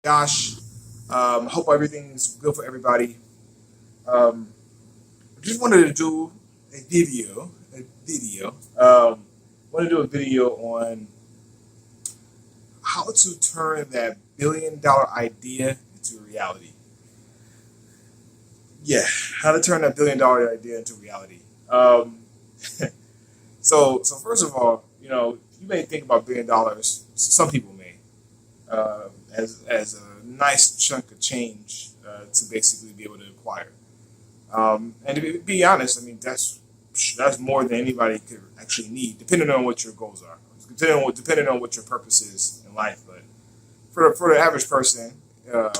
Josh. Hope everything's good for everybody. Um, just wanted to do a video. A video. Want to do a video on how to turn that $1 billion idea into reality. Yeah, how to turn that $1 billion idea into reality. Um, so first of all, you may think about $1 billion. Some people may, as a nice chunk of change to basically be able to acquire. And to be honest, I mean that's more than anybody could actually need, depending on what your goals are, depending on what your purpose is in life. But for the average person, um,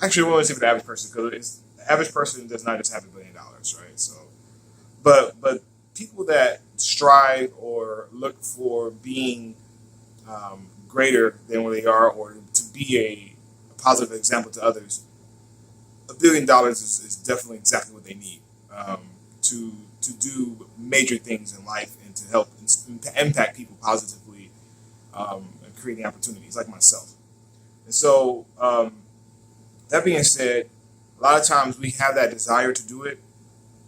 actually, we won't say for the average person because the average person does not just have $1 billion, right? So, but people that strive or look for being greater than where they are, or to be a positive example to others, $1 billion is definitely exactly what they need to do major things in life and to help impact people positively and creating opportunities like myself. And so that being said, a lot of times we have that desire to do it,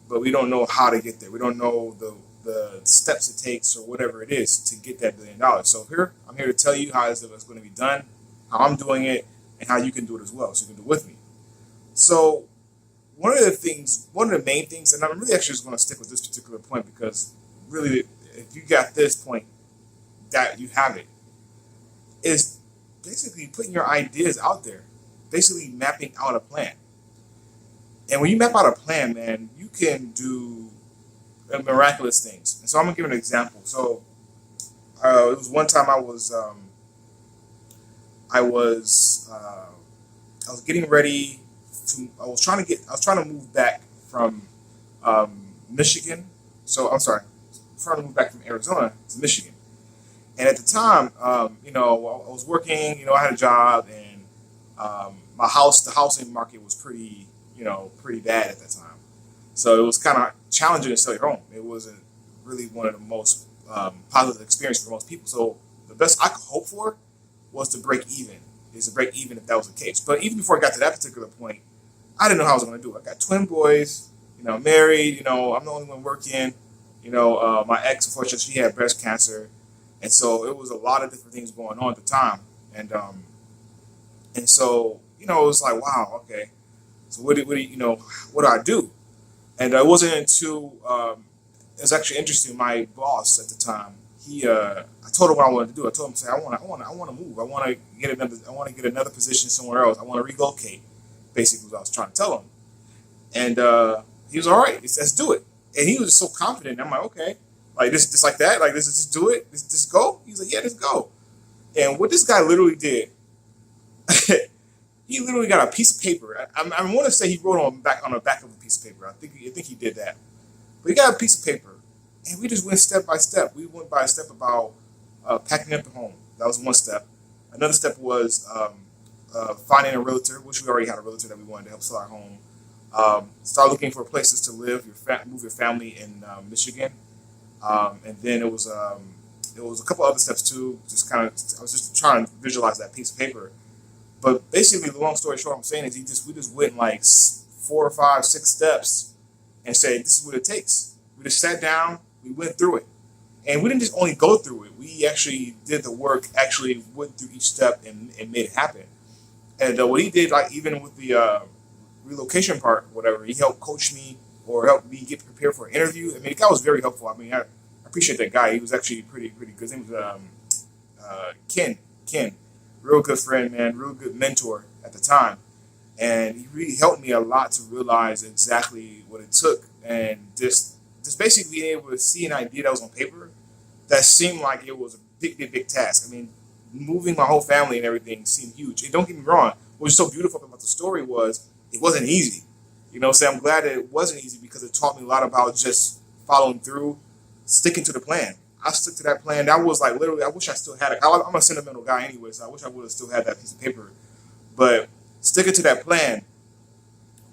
but we don't know how to get there. We don't know the steps it takes or whatever it is to get that $1 billion. So here I'm here to tell you how it's going to be done, how I'm doing it, and how you can do it as well. So you can do it with me. So one of the main things, and I'm really actually just going to stick with this particular point because really, if you got this point, that you have it, is basically putting your ideas out there, basically mapping out a plan. And when you map out a plan, man, you can do miraculous things. And so I'm gonna give an example. So it was one time I was I was getting ready I was trying to move back from Michigan. So I'm sorry, trying to move back from Arizona to Michigan. And at the time, I was working. I had a job, and the housing market was pretty bad at that time. So it was kind of challenging to sell your home. It wasn't really one of the most positive experiences for most people. So the best I could hope for was to break even. Is to break even if that was the case. But even before I got to that particular point, I didn't know how I was going to do it. I got twin boys, married. I'm the only one working. My ex, unfortunately, she had breast cancer, and so it was a lot of different things going on at the time. And so it was like, wow, okay. So what do I do? And it wasn't until it was actually interesting. My boss at the time, I told him what I wanted to do. I told him, say, I want to move. I want to get another position somewhere else. I want to relocate. Basically, what I was trying to tell him. And he was all right. Let's do it. And he was just so confident. I'm like, okay, like this, just like that, like this, just do it. Just go. He's like, yeah, just go. And what this guy literally did, he literally got a piece of paper. I want to say he wrote on the back of a piece of paper. I think he did that. But he got a piece of paper, and we just went step by step. We went by a step about packing up the home. That was one step. Another step was finding a realtor, which we already had a realtor that we wanted to help sell our home. Start looking for places to live. Move your family in Michigan, and then it was a couple other steps too. I was just trying to visualize that piece of paper. But basically, the long story short, I'm saying is we just went like 4 or 5, 6 steps and said this is what it takes. We just sat down, we went through it, and we didn't just only go through it. We actually did the work, actually went through each step and made it happen. And what he did, like even with the relocation part, whatever, he helped coach me or helped me get prepared for an interview. I mean, the guy was very helpful. I mean, I appreciate that guy. He was actually pretty good. His name was Ken, real good friend, man, real good mentor at the time, and he really helped me a lot to realize exactly what it took, and just basically being able to see an idea that was on paper that seemed like it was a big task. I mean, moving my whole family and everything seemed huge. And don't get me wrong, what was so beautiful about the story was it wasn't easy. So I'm glad that it wasn't easy because it taught me a lot about just following through, sticking to the plan. I stuck to that plan. That was like literally, I wish I still had it. I'm a sentimental guy anyway, so I wish I would have still had that piece of paper. But sticking to that plan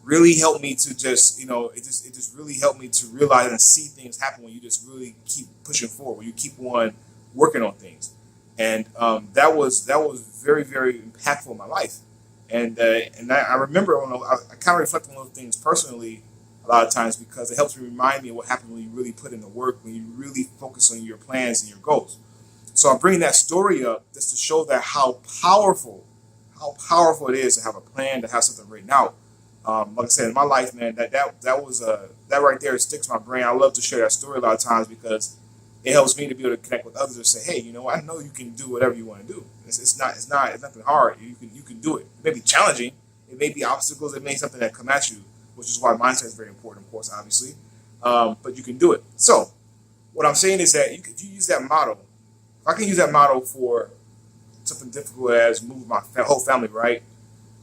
really helped me to just, it just really helped me to realize and see things happen when you just really keep pushing forward, when you keep on working on things. And that was very, very impactful in my life. And I remember I kind of reflect on those things personally a lot of times because it helps me remind me of what happened when you really put in the work, when you really focus on your plans and your goals. So I'm bringing that story up just to show that how powerful it is to have a plan, to have something written out. Like I said, in my life, man, that was that right there sticks in my brain. I love to share that story a lot of times because it helps me to be able to connect with others and say, hey, I know you can do whatever you want to do. It's nothing hard. You can do it. It may be challenging. It may be obstacles. It may be something that come at you, which is why mindset is very important, of course, obviously. But you can do it. So what I'm saying is that if you use that model, if I can use that model for something difficult as move my whole family, right?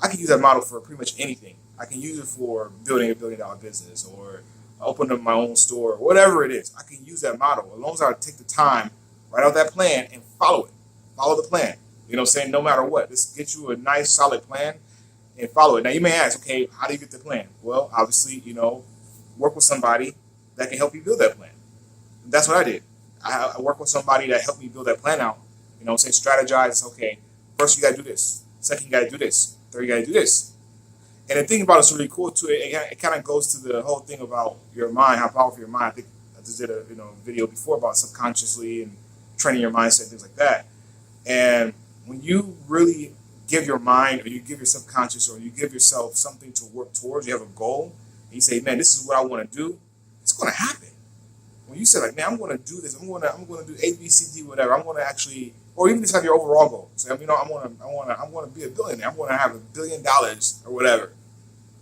I can use that model for pretty much anything. I can use it for building $1 billion business or open up my own store, or whatever it is. I can use that model as long as I take the time, write out that plan, and follow it. Follow the plan. You know what I'm saying? No matter what. Just get you a nice, solid plan and follow it. Now, you may ask, okay, how do you get the plan? Well, obviously, work with somebody that can help you build that plan. That's what I did. I worked with somebody that helped me build that plan out. You know what I'm saying? Strategize. Okay, first you got to do this. Second, you got to do this. Third, you got to do this. And the thing about it's really cool too. It kind of goes to the whole thing about your mind, how powerful your mind. I think I just did a video before about subconsciously and training your mindset, things like that. And when you really give your mind, or you give your subconscious, or you give yourself something to work towards, you have a goal, and you say, "Man, this is what I want to do." It's going to happen. When you say, "Like, man, I'm going to do this. I'm going to do A, B, C, D, whatever. I'm going to actually," or even just have your overall goal. So, I'm going to be a billionaire. I'm going to have $1 billion or whatever.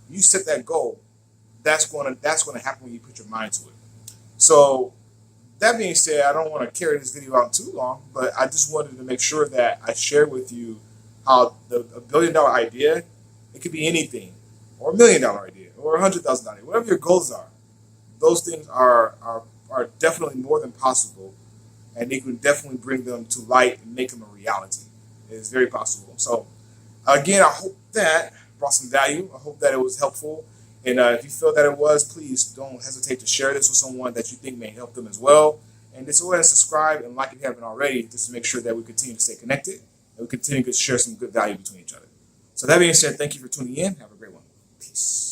You set that goal. That's going to happen when you put your mind to it. So, that being said, I don't want to carry this video out too long, but I just wanted to make sure that I share with you how a $1 billion idea, it could be anything, or $1 million idea, or $100,000 idea, whatever your goals are. Those things are definitely more than possible, and they can definitely bring them to light and make them a reality. It is very possible. So, again, I hope that brought some value. I hope that it was helpful. And if you feel that it was, please don't hesitate to share this with someone that you think may help them as well. And just go ahead and subscribe and like if you haven't already, just to make sure that we continue to stay connected and we continue to share some good value between each other. So that being said, thank you for tuning in. Have a great one. Peace.